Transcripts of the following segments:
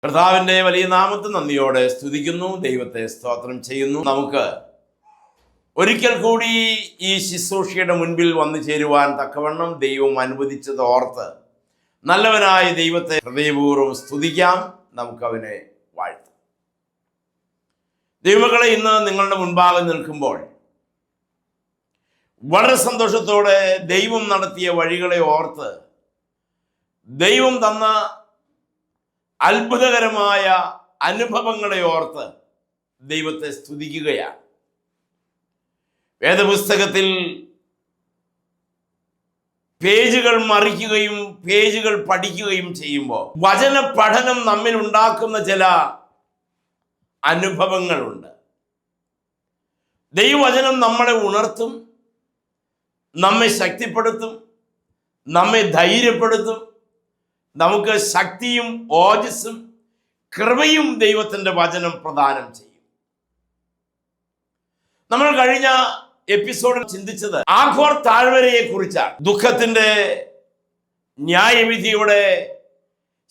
കർത്താവിന്റെ വലിയ നാമത്തിൽ നന്ദിയോടെ സ്തുതിക്കുന്നു, ദൈവത്തെ സ്തോത്രം ചെയ്യുന്നു. നമുക്ക് ഒരിക്കൽ കൂടി ഈ ശുശ്രൂഷയുടെ മുൻപിൽ വന്നു ചേരുവാൻ തക്കവണ്ണം ദൈവം അനുവദിച്ചത് ഓർത്ത് നല്ലവനായ ദൈവത്തെ ഹൃദയപൂർവ്വം സ്തുതിക്കാം. നമുക്ക് അവനെ വാഴ്ത്താം. ദൈവമക്കളെ, ഇന്ന് നിങ്ങളുടെ മുൻപാകെ നിൽക്കുമ്പോൾ വളരെ സന്തോഷത്തോടെ ദൈവം നടത്തിയ വഴികളെ ഓർത്ത് ദൈവം തന്ന അത്ഭുതകരമായ അനുഭവങ്ങളെ ഓർത്ത് ദൈവത്തെ സ്തുതിക്കുകയാണ്. വേദപുസ്തകത്തിൽ പേജുകൾ മറിക്കുകയും പേജുകൾ പഠിക്കുകയും ചെയ്യുമ്പോൾ വചന പഠനം നമ്മിൽ ഉണ്ടാക്കുന്ന ചില അനുഭവങ്ങളുണ്ട്. ദൈവവചനം നമ്മളെ ഉണർത്തും, നമ്മെ ശക്തിപ്പെടുത്തും, നമ്മെ ധൈര്യപ്പെടുത്തും. നമുക്ക് ശക്തിയും ഓജസ്സും കൃപയും ദൈവത്തിൻ്റെ വചനം പ്രദാനം ചെയ്യും. നമ്മൾ കഴിഞ്ഞ എപ്പിസോഡിൽ ചിന്തിച്ചത് ആഘോർ താഴ്വരയെ കുറിച്ചാണ്. ദുഃഖത്തിൻ്റെ, ന്യായവിധിയുടെ,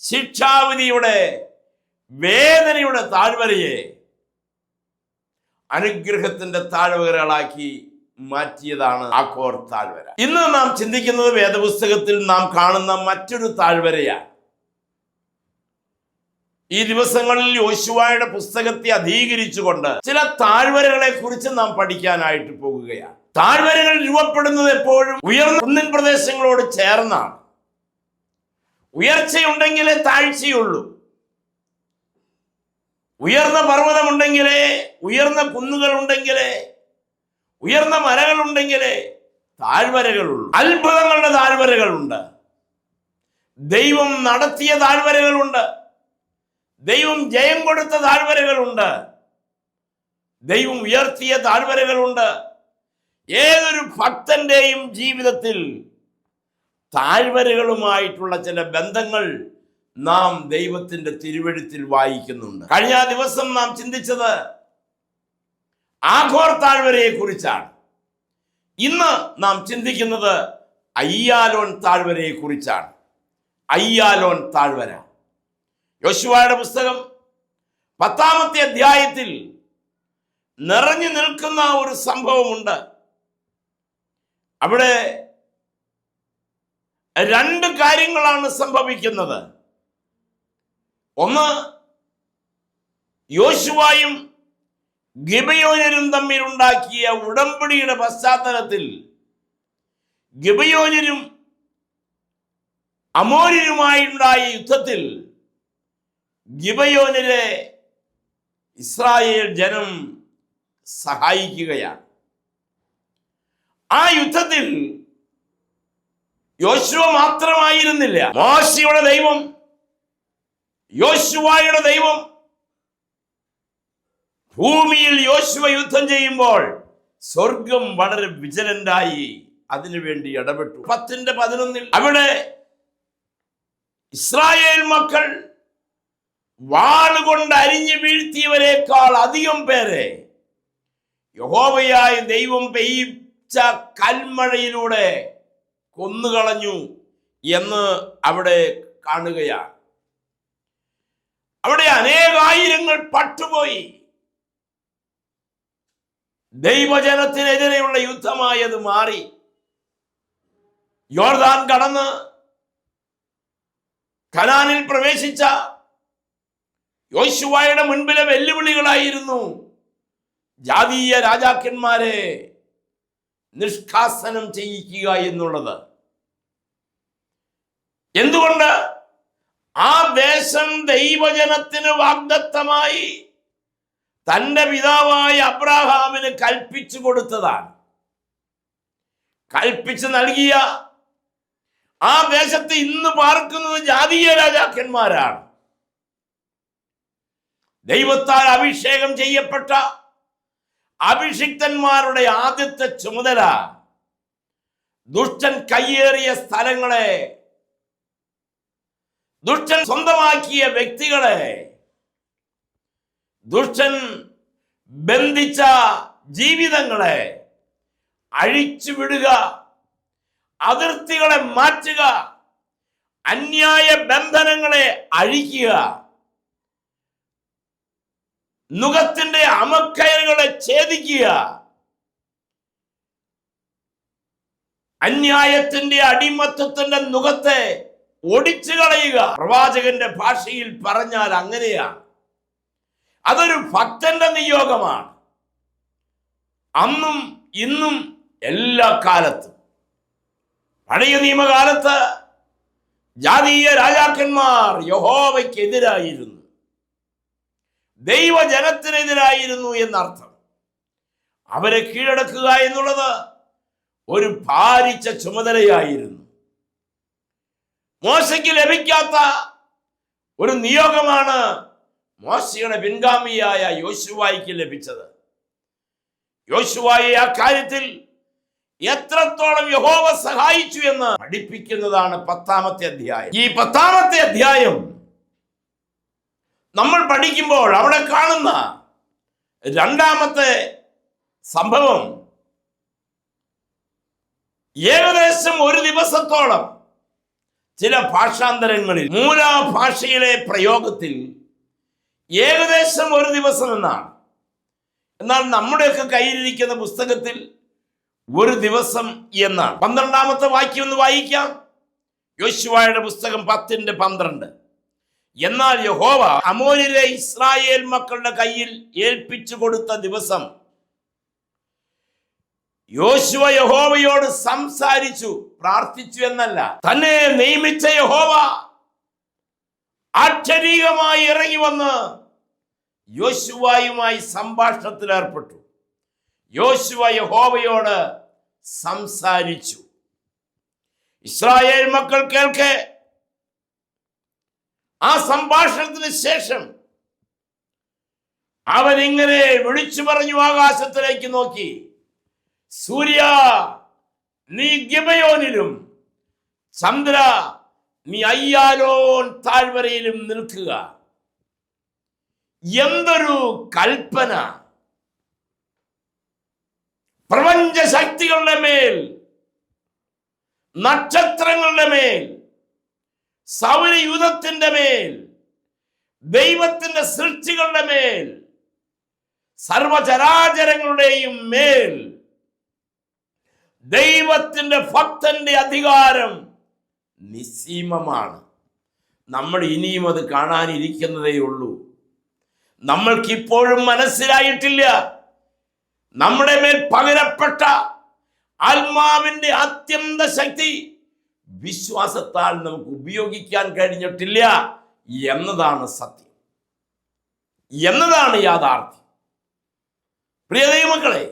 ശിക്ഷാവിധിയുടെ, വേദനയുടെ താഴ്വരയെ അനുഗ്രഹത്തിന്റെ താഴ്വരകളാക്കി മാറ്റിയതാണ് ആഘോർ താഴ്വര. ഇന്ന് നാം ചിന്തിക്കുന്നത് വേദപുസ്തകത്തിൽ നാം കാണുന്ന മറ്റൊരു താഴ്വരയാണ്. ഈ ദിവസങ്ങളിൽ യോശുവയുടെ പുസ്തകത്തെ അധീകരിച്ചുകൊണ്ട് ചില താഴ്വരകളെ കുറിച്ച് നാം പഠിക്കാനായിട്ട് പോകുകയാണ്. താഴ്വരകൾ രൂപപ്പെടുന്നത് എപ്പോഴും ഉയർന്ന കുന്നിൻ പ്രദേശങ്ങളോട് ചേർന്നാണ്. ഉയർച്ചയുണ്ടെങ്കിലേ താഴ്ചയുള്ളൂ. ഉയർന്ന പർവ്വതമുണ്ടെങ്കിലേ, ഉയർന്ന കുന്നുകൾ ഉണ്ടെങ്കിലേ, ഉയർന്ന മരങ്ങളുണ്ടെങ്കിലേ താഴ്വരകളുള്ളൂ. അത്ഭുതങ്ങളുടെ താഴ്വരകളുണ്ട്, ദൈവം നടത്തിയ താഴ്വരകളുണ്ട്, ദൈവം ജയം കൊടുത്ത താഴ്വരകളുണ്ട്, ദൈവം ഉയർത്തിയ താഴ്വരകളുണ്ട്. ഏതൊരു ഭക്തന്റെയും ജീവിതത്തിൽ താഴ്വരകളുമായിട്ടുള്ള ചില ബന്ധങ്ങൾ നാം ദൈവത്തിന്റെ തിരുവെഴുത്തിൽ വായിക്കുന്നുണ്ട്. കഴിഞ്ഞ ദിവസം നാം ചിന്തിച്ചത് ആഘോർ താഴ്വരയെ കുറിച്ചാണ്. ഇന്ന് നാം ചിന്തിക്കുന്നത് അയ്യാലോൻ താഴ്വരയെ കുറിച്ചാണ്. അയ്യാലോൻ താഴ്വര യോശുവയുടെ പുസ്തകം 10-ാമത്തെ അധ്യായത്തിൽ നിറഞ്ഞു നിൽക്കുന്ന ഒരു സംഭവമുണ്ട്. അവിടെ രണ്ട് കാര്യങ്ങളാണ് സംഭവിക്കുന്നത്. ഒന്ന്, യോശുവയും ഗിബയോന്യരും തമ്മിൽ ഉണ്ടാക്കിയ ഉടമ്പടിയുടെ പശ്ചാത്തലത്തിൽ ഗിബയോന്യരും അമോര്യരുമായുണ്ടായ യുദ്ധത്തിൽ ഗിബയോന്യരെ ഇസ്രായേൽ ജനം സഹായിക്കുകയാണ്. ആ യുദ്ധത്തിൽ യോശുവ മാത്രമായിരുന്നില്ല. മോശയുടെ ദൈവം, യോശുവയുടെ ദൈവം ഭൂമിയിൽ യോശുവ യുദ്ധം ചെയ്യുമ്പോൾ സ്വർഗം വളരെ വിജിലന്റായി അതിനുവേണ്ടി ഇടപെട്ടു. 10-11 അവിടെ ഇസ്രായേൽ മക്കൾ വാളുകൊണ്ട് അരിഞ്ഞു വീഴ്ത്തിയവരെക്കാൾ അധികം പേരെ യഹോവയായ ദൈവം പെയ്ച്ച കൽമഴയിലൂടെ കൊന്നുകളഞ്ഞു എന്ന് അവിടെ കാണുകയാണ്. അവിടെ അനേകായിരങ്ങൾ പട്ടുപോയി. ദൈവജനത്തിനെതിരെയുള്ള യുദ്ധമായത് മാറി. യോർദാൻ കടന്ന് കനാനിൽ പ്രവേശിച്ച യോശുവയുടെ മുൻപിലെ വെല്ലുവിളികളായിരുന്നു ജാതീയ രാജാക്കന്മാരെ നിഷ്കാസനം ചെയ്യിക്കുക എന്നുള്ളത്. എന്തുകൊണ്ട്? ആ ദേശം ദൈവജനത്തിന് വാഗ്ദത്തമായി തന്റെ പിതാവായ അബ്രഹാമിന് കൽപ്പിച്ചു കൊടുത്തതാണ്. കൽപ്പിച്ചു നൽകിയ ആ ദേശത്ത് ഇന്ന് പാർക്കുന്നത് ജാതീയ രാജാക്കന്മാരാണ്. ദൈവത്താൽ അഭിഷേകം ചെയ്യപ്പെട്ട അഭിഷിക്തന്മാരുടെ ആദ്യത്തെ ചുമതല ദുഷ്ടൻ കയ്യേറിയ സ്ഥലങ്ങളെ, ദുഷ്ടൻ സ്വന്തമാക്കിയ വ്യക്തികളെ, ദുഷ്ടൻ ബന്ധിച്ച ജീവിതങ്ങളെ അഴിച്ചുവിടുക, അതിർത്തികളെ മാറ്റുക, അന്യായ ബന്ധനങ്ങളെ അഴിക്കുക, നുകത്തിന്റെ അമക്കയറുകളെ ഛേദിക്കുക, അന്യായത്തിന്റെ അടിമത്തത്തിന്റെ നുകത്തെ ഒടിച്ചു കളയുക. പ്രവാചകന്റെ ഭാഷയിൽ പറഞ്ഞാൽ അങ്ങനെയാണ്. അതൊരു ഭക്തന്റെ നിയോഗമാണ്. അന്നും ഇന്നും എല്ലാ കാലത്തും. പഴയ നിയമകാലത്ത് ജാതീയ രാജാക്കന്മാർ യഹോവയ്ക്കെതിരായിരുന്നു, ദൈവജനത്തിനെതിരായിരുന്നു എന്നർത്ഥം. അവരെ കീഴടക്കുക എന്നുള്ളത് ഒരു ഭാരിച്ച ചുമതലയായിരുന്നു. മോശയ്ക്ക് ലഭിക്കാത്ത ഒരു നിയോഗമാണ് മോശയുടെ പിൻഗാമിയായ യോശുവായ്ക്ക് ലഭിച്ചത്. യോശുവായെ ആ കാര്യത്തിൽ എത്രത്തോളം യഹോവ സഹായിച്ചു എന്ന് പഠിപ്പിക്കുന്നതാണ് 10-ാമത്തെ അധ്യായം. ഈ 10-ാമത്തെ അധ്യായം നമ്മൾ പഠിക്കുമ്പോൾ അവിടെ കാണുന്ന രണ്ടാമത്തെ സംഭവം ഏകദേശം ഒരു ദിവസത്തോളം, ചില ഭാഷാന്തരങ്ങളിൽ മൂലഭാഷയിലെ പ്രയോഗത്തിൽ ഏകദേശം ഒരു ദിവസം എന്നാണ്. എന്നാൽ നമ്മുടെയൊക്കെ കയ്യിലിരിക്കുന്ന പുസ്തകത്തിൽ ഒരു ദിവസം എന്നാണ്. 12-ാമത്തെ വാക്യം ഒന്ന് വായിക്കാം. യോശുവയുടെ പുസ്തകം 10:12. എന്നാൽ യഹോവ അമോര്യരെ ഇസ്രായേൽ മക്കളുടെ കയ്യിൽ ഏൽപ്പിച്ചു കൊടുത്ത ദിവസം യോശുവ യഹോവയോട് സംസാരിച്ചു, പ്രാർത്ഥിച്ചു എന്നല്ല. തന്നെ നിയമിച്ച യഹോവ ആക്ഷരീകമായി ഇറങ്ങി വന്ന് യോശുവയുമായി സംഭാഷണത്തിൽ ഏർപ്പെട്ടു. യോശുവ യഹോവയോട് സംസാരിച്ചു. ഇസ്രായേൽ മക്കൾ കേൾക്കെ ആ സംഭാഷണത്തിന് ശേഷം അവൻ ഇങ്ങനെ വിളിച്ചു പറഞ്ഞു, ആകാശത്തിലേക്ക് നോക്കി, സൂര്യ നീ ഗിബയോനിലും ചന്ദ്ര നീ അയ്യാലോൻ താഴ്വരയിലും നിൽക്കുക. എന്തൊരു കൽപ്പന! പ്രപഞ്ച ശക്തികളുടെ മേൽ, നക്ഷത്രങ്ങളുടെ മേൽ, സൗരയൂഥത്തിന്റെ മേൽ, ദൈവത്തിന്റെ സൃഷ്ടികളുടെ മേൽ, സർവചരാചരങ്ങളുടെയും മേൽ ദൈവത്തിന്റെ ഭക്തന്റെ അധികാരം നിസ്സീമമാണ്. നമ്മൾ ഇനിയും അത് കാണാനിരിക്കുന്നതേ ഉള്ളൂ. നമ്മൾക്കിപ്പോഴും മനസ്സിലായിട്ടില്ല. നമ്മുടെ മേൽ പകരപ്പെട്ട ആത്മാവിന്റെ അത്യന്ത ശക്തി വിശ്വാസത്താൽ നമുക്ക് ഉപയോഗിക്കാൻ കഴിഞ്ഞിട്ടില്ല എന്നതാണ് സത്യം, എന്നതാണ് യാഥാർത്ഥ്യം. പ്രിയ ദൈവമക്കളെ,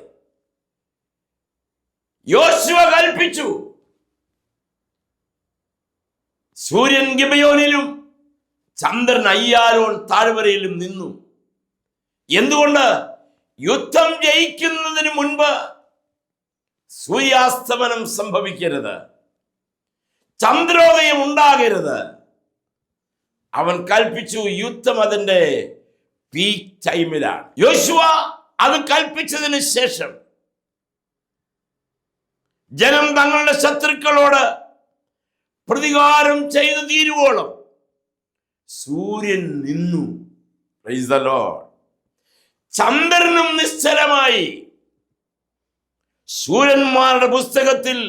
യോശുവ കൽപ്പിച്ചു, സൂര്യൻ ഗിബയോനിലും ചന്ദ്രൻ അയ്യാലോൻ താഴ്വരയിലും നിന്നു. എന്തുകൊണ്ട്? യുദ്ധം ജയിക്കുന്നതിന് മുൻപ് സൂര്യാസ്തമനം സംഭവിക്കരുത്, ചന്ദ്രോദയം ഉണ്ടാകരുത്. അവൻ കൽപ്പിച്ചു. യുദ്ധം അതിന്റെ പീക്ക് ടൈമിലാണ്. യോശുവ അത് കൽപ്പിച്ചതിന് ശേഷം ജനം തങ്ങളുടെ ശത്രുക്കളോട് പ്രതികാരം ചെയ്തു തീരുവോളം സൂര്യൻ നിന്നു. Praise the Lord. ചന്ദ്രനും നിശ്ചലമായി. ശൂരന്മാരുടെ പുസ്തകത്തിൽ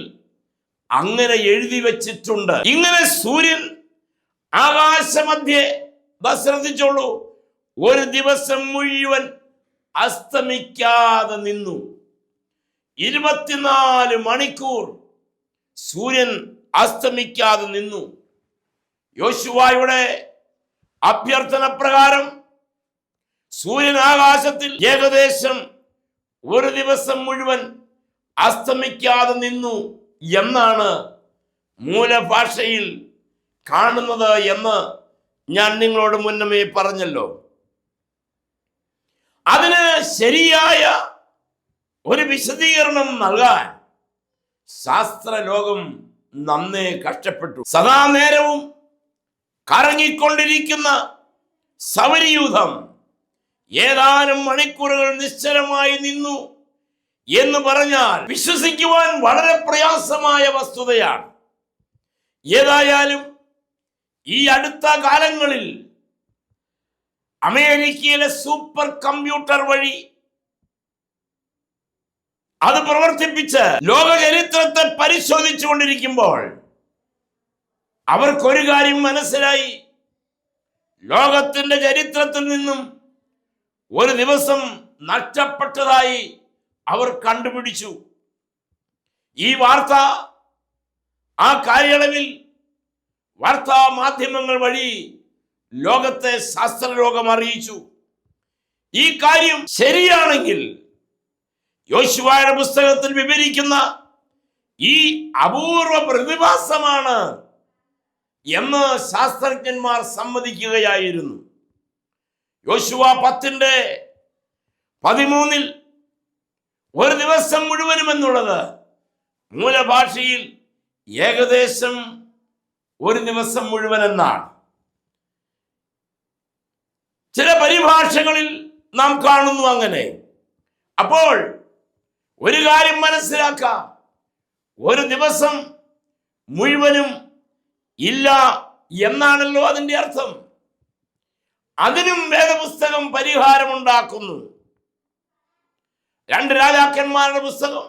അങ്ങനെ എഴുതി വച്ചിട്ടുണ്ട്. ഇങ്ങനെ സൂര്യൻ ആകാശമധ്യേ, ശ്രദ്ധിച്ചോളൂ, ഒരു ദിവസം മുഴുവൻ അസ്തമിക്കാതെ നിന്നു. 24 മണിക്കൂർ സൂര്യൻ അസ്തമിക്കാതെ നിന്നു. യോശുവയുടെ അഭ്യർത്ഥന പ്രകാരം സൂര്യൻ ആകാശത്തിൽ ഏകദേശം ഒരു ദിവസം മുഴുവൻ അസ്തമിക്കാതെ നിന്നു എന്നാണ് മൂലഭാഷയിൽ കാണുന്നത് എന്ന് ഞാൻ നിങ്ങളോട് മുന്നമേ പറഞ്ഞല്ലോ. അതിന് ശരിയായ ഒരു വിശദീകരണം നൽകാൻ ശാസ്ത്രലോകം നന്നേ കഷ്ടപ്പെട്ടു. സദാ നേരവും കറങ്ങിക്കൊണ്ടിരിക്കുന്ന സൗരയൂഥം ഏതാനും മണിക്കൂറുകൾ നിശ്ചലമായി നിന്നു എന്ന് പറഞ്ഞാൽ വിശ്വസിക്കുവാൻ വളരെ പ്രയാസമായ വസ്തുതയാണ്. ഏതായാലും ഈ അടുത്ത കാലങ്ങളിൽ അമേരിക്കയിലെ സൂപ്പർ കമ്പ്യൂട്ടർ വഴി അത് പ്രവർത്തിപ്പിച്ച് ലോക ചരിത്രത്തെ പരിശോധിച്ചു കൊണ്ടിരിക്കുമ്പോൾ അവർക്കൊരു കാര്യം മനസ്സിലായി. ലോകത്തിന്റെ ചരിത്രത്തിൽ നിന്നും ഒരു ദിവസം നഷ്ടപ്പെട്ടതായി അവർ കണ്ടുപിടിച്ചു. ഈ വാർത്ത ആ കാലയളവിൽ വാർത്താ മാധ്യമങ്ങൾ വഴി ലോകത്തെ ശാസ്ത്രലോകം അറിയിച്ചു. ഈ കാര്യം ശരിയാണെങ്കിൽ യോശുവയുടെ പുസ്തകത്തിൽ വിവരിക്കുന്ന ഈ അപൂർവ പ്രതിഭാസമാണ് എന്ന് ശാസ്ത്രജ്ഞന്മാർ സമ്മതിക്കുകയായിരുന്നു. യോശുവ 10:13 ഒരു ദിവസം മുഴുവനും എന്നുള്ളത് മൂലഭാഷയിൽ ഏകദേശം ഒരു ദിവസം മുഴുവൻ എന്നാണ്. ചില പരിഭാഷകളിൽ നാം കാണുന്നു അങ്ങനെ. അപ്പോൾ ഒരു കാര്യം മനസ്സിലാക്കാം, ഒരു ദിവസം മുഴുവനും ഇല്ല എന്നാണല്ലോ അതിൻ്റെ അർത്ഥം. അതിനും വേദപുസ്തകം പരിഹാരമുണ്ടാക്കുന്നു. 2 രാജാക്കന്മാരുടെ പുസ്തകം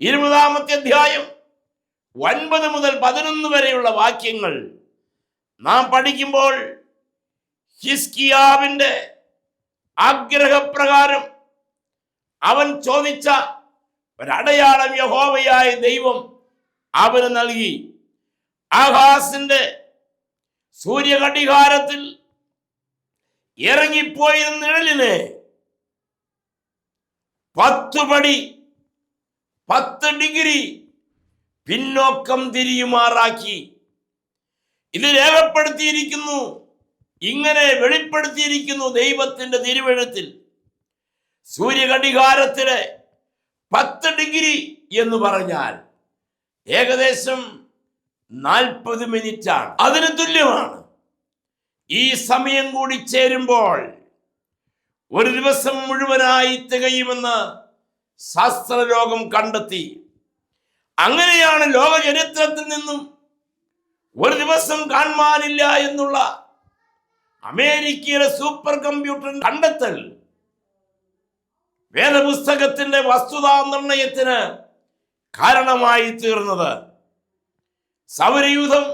20-ാമത്തെ അധ്യായം 9 മുതൽ 11 വരെയുള്ള വാക്യങ്ങൾ നാം പഠിക്കുമ്പോൾ ഹിസ്കിയാവിന്റെ ആഗ്രഹപ്രകാരം അവൻ ചോദിച്ച ഒരടയാളം യഹോവയായ ദൈവം അവന് നൽകി. ആഹാസിന്റെ സൂര്യഘടികാരത്തിൽ ഇറങ്ങിപ്പോയ നിഴലിനെ 10 പടി 10 ഡിഗ്രി പിന്നോക്കം തിരിയുമാറാക്കി. ഇത് രേഖപ്പെടുത്തിയിരിക്കുന്നു, ഇങ്ങനെ വെളിപ്പെടുത്തിയിരിക്കുന്നു ദൈവത്തിന്റെ തിരുവെഴുത്തിൽ. സൂര്യഘടികാരത്തിലെ 10 ഡിഗ്രി എന്ന് പറഞ്ഞാൽ ഏകദേശം 40 മിനിറ്റാണ്. അതിന് തുല്യമാണ്. ഈ സമയം കൂടി ചേരുമ്പോൾ ഒരു ദിവസം മുഴുവനായി തികയുമെന്ന് ശാസ്ത്രലോകം കണ്ടെത്തി. അങ്ങനെയാണ് ലോക ചരിത്രത്തിൽ നിന്നും ഒരു ദിവസം കാണാനില്ല എന്നുള്ള അമേരിക്കയിലെ സൂപ്പർ കമ്പ്യൂട്ടർ കണ്ടെത്തൽ വേദപുസ്തകത്തിന്റെ വസ്തുതാ നിർണയത്തിന് കാരണമായി തീർന്നത്. സൗരയൂഥം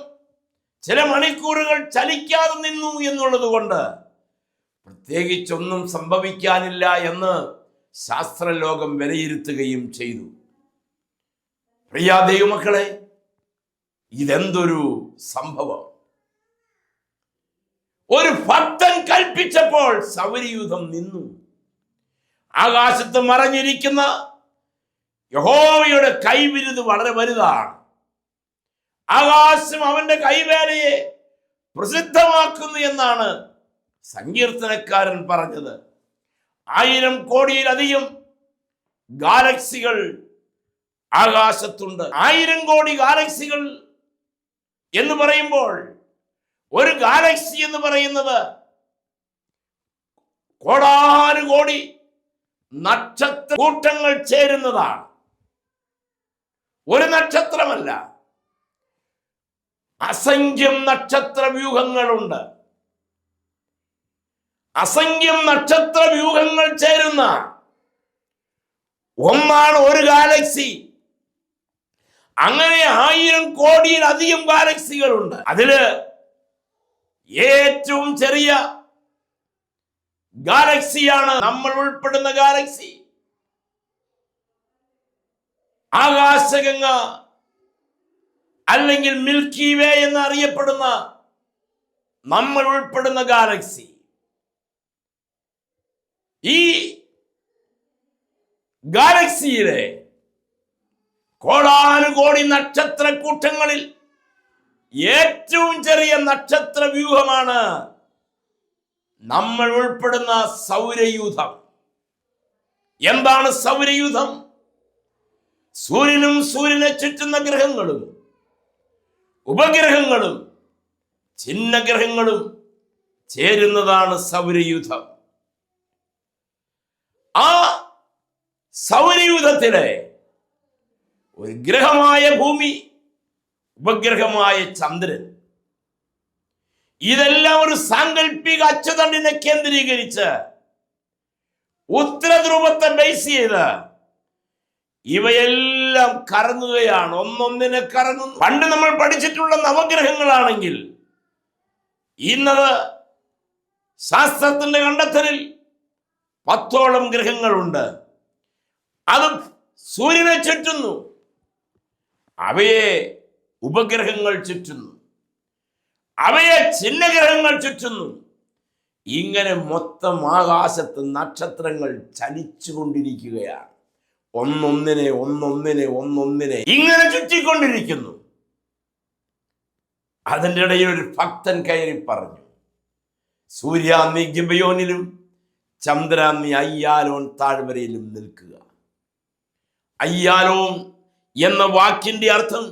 ചില മണിക്കൂറുകൾ ചലിക്കാതെ നിന്നു എന്നുള്ളത് കൊണ്ട് പ്രത്യേകിച്ചൊന്നും സംഭവിക്കാനില്ല എന്ന് ശാസ്ത്രലോകം വിലയിരുത്തുകയും ചെയ്തു. പ്രിയ ദൈവമക്കളെ, ഇതെന്തൊരു സംഭവം! ഒരു ഭക്തൻ കൽപ്പിച്ചപ്പോൾ സൗരയൂഥം നിന്നു. ആകാശത്ത് മറഞ്ഞിരിക്കുന്ന യഹോവയുടെ കൈവിരുത് വളരെ വലുതാണ്. ആകാശം അവന്റെ കൈവേലയെ പ്രസിദ്ധമാക്കുന്നു എന്നാണ് സങ്കീർത്തനക്കാരൻ പറഞ്ഞത്. 1000 കോടിയിലധികം ഗാലക്സികൾ ആകാശത്തുണ്ട്. 1000 കോടി ഗാലക്സികൾ എന്ന് പറയുമ്പോൾ ഒരു ഗാലക്സി എന്ന് പറയുന്നത് കോടാനുകോടി നക്ഷത്ര കൂട്ടങ്ങൾ ചേരുന്നതാണ്. ഒരു നക്ഷത്രമല്ല, അസംഖ്യം നക്ഷത്ര വ്യൂഹങ്ങളുണ്ട്. അസംഖ്യം നക്ഷത്ര വ്യൂഹങ്ങൾ ചേരുന്ന ഒന്നാണ് ഒരു ഗാലക്സി. അങ്ങനെ 1000 കോടിയിലധികം ഗാലക്സികളുണ്ട്. അതില് ഏറ്റവും ചെറിയ ഗാലക്സിയാണ് നമ്മൾ ഉൾപ്പെടുന്ന ഗാലക്സി. ആകാശഗംഗ അല്ലെങ്കിൽ മിൽക്കി വേ എന്നറിയപ്പെടുന്ന നമ്മൾ ഉൾപ്പെടുന്ന ഗാലക്സി. ഈ ഗാലക്സിയിലെ കോടാനുകോടി നക്ഷത്ര കൂട്ടങ്ങളിൽ ഏറ്റവും ചെറിയ നക്ഷത്ര വ്യൂഹമാണ് നമ്മൾ ഉൾപ്പെടുന്ന സൗരയൂഥം. എന്താണ് സൗരയൂഥം? സൂര്യനും സൂര്യനെ ചുറ്റുന്ന ഗ്രഹങ്ങളും ഉപഗ്രഹങ്ങളും ചിഹ്നഗ്രഹങ്ങളും ചേരുന്നതാണ് സൗരയൂഥം. ആ സൗരയൂഥത്തിലെ ഒരു ഗ്രഹമായ ഭൂമി, ഉപഗ്രഹമായ ചന്ദ്രൻ, ഇതെല്ലാം ഒരു സാങ്കല്പിക അച്ചുതണ്ടിനെ കേന്ദ്രീകരിച്ച് ഉത്തരധ്രുവത്തെ ബേസ് ചെയ്ത് ഇവയെല്ലാം കറങ്ങുകയാണ്, ഒന്നൊന്നിനെ കറങ്ങുന്നു. പണ്ട് നമ്മൾ പഠിച്ചിട്ടുള്ള നവഗ്രഹങ്ങളാണെങ്കിൽ ഇന്നത് ശാസ്ത്രത്തിന്റെ കണ്ടെത്തലിൽ 10ഓളം ഗ്രഹങ്ങളുണ്ട്. അത് സൂര്യനെ ചുറ്റുന്നു, അവയെ ഉപഗ്രഹങ്ങൾ ചുറ്റുന്നു, അവയെ ചിഹ്നഗ്രഹങ്ങൾ ചുറ്റുന്നു. ഇങ്ങനെ മൊത്തം ആകാശത്ത് നക്ഷത്രങ്ങൾ ചലിച്ചുകൊണ്ടിരിക്കുകയാണ്, ഒന്നൊന്നിനെ ഇങ്ങനെ ചുറ്റിക്കൊണ്ടിരിക്കുന്നു. അതിൻ്റെ ഇടയിൽ ഒരു ഭക്തൻ കയറി പറഞ്ഞു, സൂര്യ നീ ഗിബയോനിലും ചന്ദ്ര നീ അയ്യാലോൻ താഴ്വരയിലും നിൽക്കുക. അയ്യാലോൻ എന്ന വാക്കിന്റെ അർത്ഥം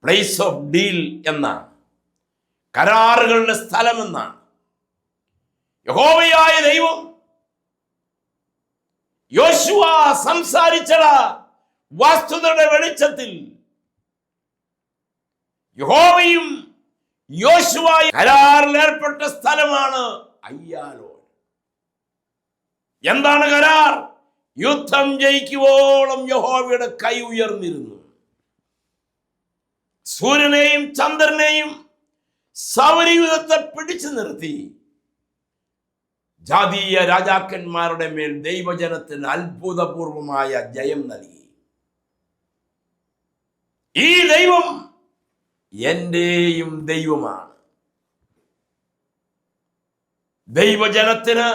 പ്ലേസ് ഓഫ് ഡീൽ എന്നാണ്, കരാറുകളുടെ സ്ഥലം എന്നാണ്. യഹോവയായ ദൈവം യോശുവ സംസാരിച്ച വസ്തുതയുടെ വെളിച്ചത്തിൽ യഹോവയും യോശുവയും കരാറിൽ ഏർപ്പെട്ട സ്ഥലമാണ് അയ്യാലോൻ. എന്താണ് കരാർ? യുദ്ധം ജയിക്കുവോളം യഹോവയുടെ കൈ ഉയർന്നിരുന്നു. സൂര്യനെയും ചന്ദ്രനെയും സൗരയൂഥത്തെ പിടിച്ചു നിർത്തി ജാതീയ രാജാക്കന്മാരുടെ മേൽ ദൈവജനത്തിന് അത്ഭുതപൂർവമായ ജയം നൽകി. ഈ ദൈവം എന്റെയും ദൈവമാണ്. ദൈവജനത്തിന്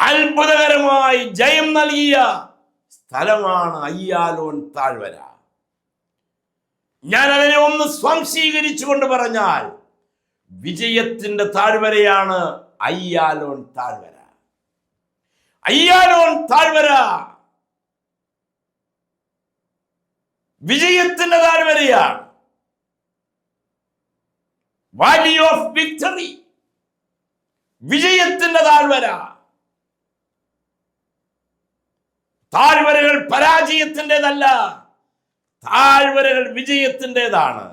അത്ഭുതകരമായി ജയം നൽകിയ സ്ഥലമാണ് അയ്യാലോൻ താഴ്വര. ഞാൻ അതിനെ ഒന്ന് സ്വാംശീകരിച്ചുകൊണ്ട് പറഞ്ഞാൽ വിജയത്തിന്റെ താഴ്വരയാണ് അയ്യാലോൻ താഴ്വര. അയ്യാലോൻ താഴ്വര വിജയത്തിന്റെ താഴ്വരയാണ്. വാലി ഓഫ് വിക്ടറി, വിജയത്തിന്റെ താഴ്വര. താഴ്വരകൾ പരാജയത്തിൻ്റെതല്ല, താഴ്വരകൾ വിജയത്തിൻ്റെതാണ്.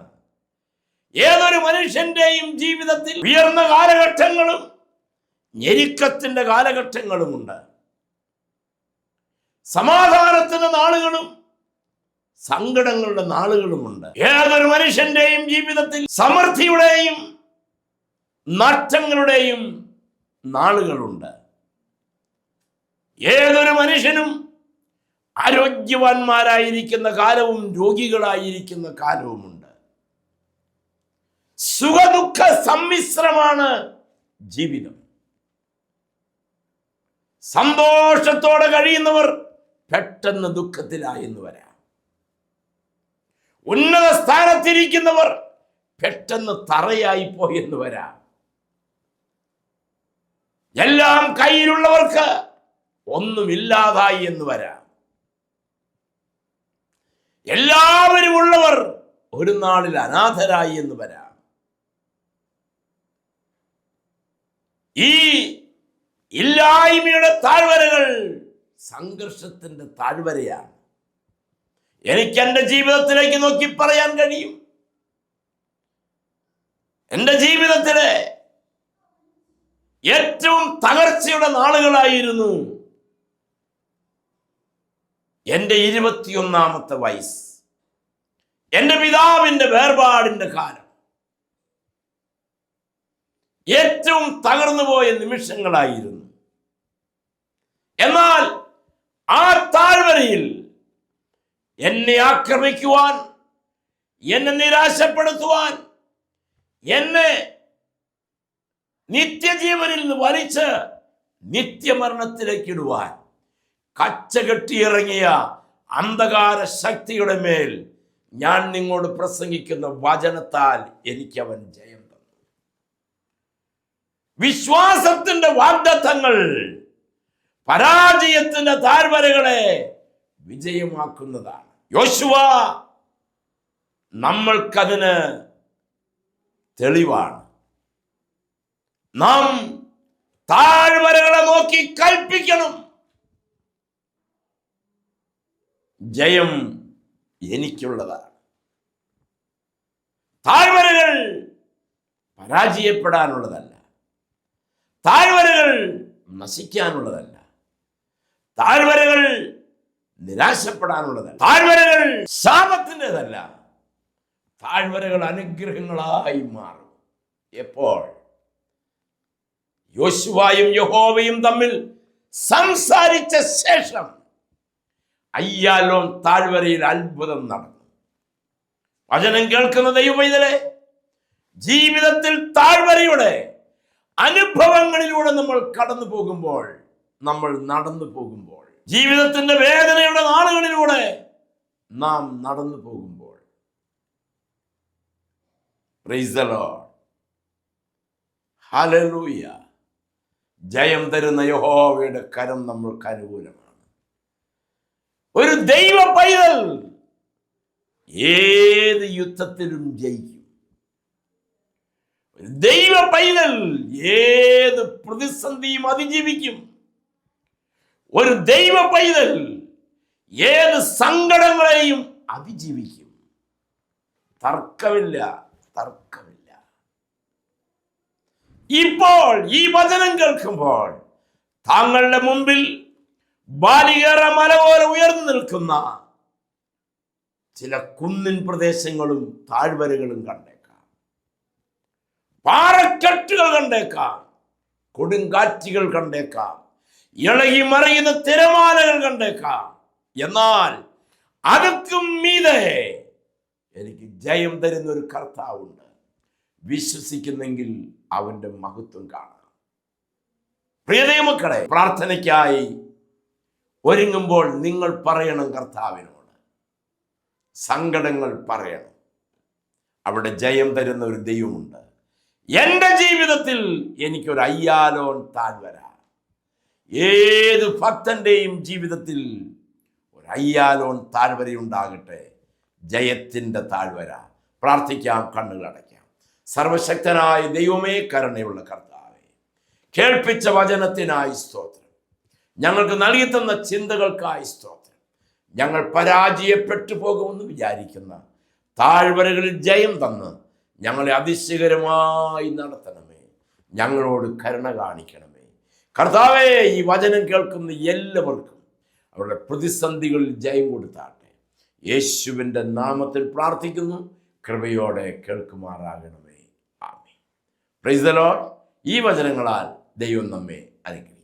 ഏതൊരു മനുഷ്യന്റെയും ജീവിതത്തിൽ ഉയർന്ന കാലഘട്ടങ്ങളും ഞെരുക്കത്തിന്റെ കാലഘട്ടങ്ങളുമുണ്ട്. സമാധാനത്തിന്റെ നാളുകളും സങ്കടങ്ങളുടെ നാളുകളുമുണ്ട്. ഏതൊരു മനുഷ്യന്റെയും ജീവിതത്തിൽ സമൃദ്ധിയുടെയും നഷ്ടങ്ങളുടെയും നാളുകളുണ്ട്. ഏതൊരു മനുഷ്യനും ആരോഗ്യവാന്മാരായിരിക്കുന്ന കാലവും രോഗികളായിരിക്കുന്ന കാലവുമുണ്ട്. സുഖദുഃഖ സമ്മിശ്രമാണ് ജീവിതം. സന്തോഷത്തോടെ കഴിയുന്നവർ പെട്ടെന്ന് ദുഃഖത്തിലായെന്ന് വരാം. ഉന്നത സ്ഥാനത്തിരിക്കുന്നവർ പെട്ടെന്ന് തറയായി പോയെന്ന് വരാം. എല്ലാം കയ്യിലുള്ളവർക്ക് ഒന്നുമില്ലാതായി എന്ന് വരാം. എല്ലാവരും ഉള്ളവർ ഒരു നാളിൽ അനാഥരായി എന്ന് വരാം. ഈ ഇല്ലായ്മയുടെ താഴ്വരകൾ സംഘർഷത്തിന്റെ താഴ്വരയാണ്. എനിക്ക് എൻ്റെ ജീവിതത്തിലേക്ക് നോക്കി പറയാൻ കഴിയും, എൻ്റെ ജീവിതത്തിലെ ഏറ്റവും തകർച്ചയുടെ നാളുകളായിരുന്നു എൻ്റെ 21-ാമത്തെ വയസ്സ്, എൻ്റെ പിതാവിൻ്റെ വേർപാടിന്റെ കാലം. ഏറ്റവും തകർന്നുപോയ നിമിഷങ്ങളായിരുന്നു. എന്നാൽ ആ താഴ്വരയിൽ എന്നെ ആക്രമിക്കുവാൻ, എന്നെ നിരാശപ്പെടുത്തുവാൻ, എന്നെ നിത്യജീവനിൽ നിന്ന് വലിച്ച് നിത്യമരണത്തിലേക്കിടുവാൻ കച്ചകെട്ടിയിറങ്ങിയ അന്ധകാര ശക്തിയുടെ മേൽ ഞാൻ നിങ്ങളോട് പ്രസംഗിക്കുന്ന വചനത്താൽ എനിക്ക് അവൻ ജയം തന്നു. വിശ്വാസത്തിന്റെ വാഗ്ദത്തങ്ങൾ പരാജയത്തിന്റെ താഴ്വരകളെ വിജയമാക്കുന്നതാണ്. യോശുവ നമ്മൾക്കതിന് തെളിവാണ്. നാം താഴ്വരകളെ നോക്കി കൽപ്പിക്കണം, ജയം എനിക്കുള്ളതാണ്. താഴ്വരകൾ പരാജയപ്പെടാനുള്ളതല്ല. താഴ്വരകൾ നശിക്കാനുള്ളതല്ല. താഴ്വരകൾ നിരാശപ്പെടാനുള്ളതല്ല. താഴ്വരകൾ ശാപത്തിൻ്റെതല്ല. താഴ്വരകൾ അനുഗ്രഹങ്ങളായി മാറും. എപ്പോൾ? യോശുവയും യഹോവയും തമ്മിൽ സംസാരിച്ച ശേഷം അയ്യാലോൻ താഴ്വരയിൽ അത്ഭുതം നടന്നു. വചനം കേൾക്കുന്ന ദൈവമൈതലേ, ജീവിതത്തിൽ താഴ്വരയുടെ അനുഭവങ്ങളിലൂടെ നമ്മൾ കടന്നു പോകുമ്പോൾ, നമ്മൾ നടന്നു പോകുമ്പോൾ, ജീവിതത്തിന്റെ വേദനയുടെ നാളുകളിലൂടെ നാം നടന്നു പോകുമ്പോൾ, പ്രൈസ് ദി ലോർഡ്, ഹല്ലേലൂയ, ജയം തരുന്ന യഹോവയുടെ കരം നമ്മൾക്ക് അനുകൂലമാണ്. ഒരു ദൈവ പൈതൽ ഏത് യുദ്ധത്തിലും ജയിക്കും. ഒരു ദൈവ പൈതൽ ഏത് പ്രതിസന്ധിയും അതിജീവിക്കും. ഒരു ദൈവ പൈതൽ ഏത് സങ്കടങ്ങളെയും അതിജീവിക്കും. തർക്കമില്ല. ഇപ്പോൾ ഈ വചനം കേൾക്കുമ്പോൾ താങ്കളുടെ മുമ്പിൽ ബാലികേറ മല പോലെ ഉയർന്നു നിൽക്കുന്ന ചില കുന്നിൻ പ്രദേശങ്ങളും താഴ്വരകളും കണ്ടേക്കാം. പാറക്കെട്ടുകൾ കണ്ടേക്കാം. കൊടുങ്കാറ്റുകൾ കണ്ടേക്കാം. ഇളകി മറിയുന്ന തിരമാലകൾ കണ്ടേക്കാം. എന്നാൽ അതൊക്കെ മീതെ എനിക്ക് ജയം തരുന്ന ഒരു കർത്താവുണ്ട്. വിശ്വസിക്കുന്നെങ്കിൽ അവന്റെ മഹത്വം കാണാം. പ്രിയ ദൈവമക്കളെ, പ്രാർത്ഥനയ്ക്കായി ഒരുങ്ങുമ്പോൾ നിങ്ങൾ പറയണം കർത്താവിനോട്, സങ്കടങ്ങൾ പറയണം. അവിടെ ജയം തരുന്ന ഒരു ദൈവമുണ്ട്. എൻ്റെ ജീവിതത്തിൽ എനിക്കൊരു അയ്യാലോൻ താഴ്വര. ഏത് ഭക്തന്റെയും ജീവിതത്തിൽ ഒരു അയ്യാലോൻ താഴ്വരയുണ്ടാകട്ടെ, ജയത്തിൻ്റെ താഴ്വര. പ്രാർത്ഥിക്കാം, കണ്ണുകളടയ്ക്കാം. സർവശക്തനായ ദൈവമേ, കരുണയുള്ള കർത്താവേ, കേൾപ്പിച്ച വചനത്തിനായി സ്തോത്രം. ഞങ്ങൾക്ക് നൽകി തന്ന ചിന്തകൾക്കായി സ്തോത്രം. ഞങ്ങൾ പരാജയപ്പെട്ടു പോകുമെന്ന് വിചാരിക്കുന്ന താഴ്വരകളിൽ ജയം തന്ന് ഞങ്ങളെ അതിശയകരമായി നടത്തണമേ. ഞങ്ങളോട് കരുണ കാണിക്കണമേ കർത്താവേ. ഈ വചനം കേൾക്കുന്ന എല്ലാവർക്കും അവരുടെ പ്രതിസന്ധികളിൽ ജയം കൊടുത്താട്ടെ. യേശുവിൻ്റെ നാമത്തിൽ പ്രാർത്ഥിക്കുന്നു. കൃപയോടെ കേൾക്കുമാറാകണമേ. ആമേൻ. Praise the Lord. ഈ വചനങ്ങളാൽ ദൈവം നമ്മെ അനുഗ്രഹിക്കട്ടെ.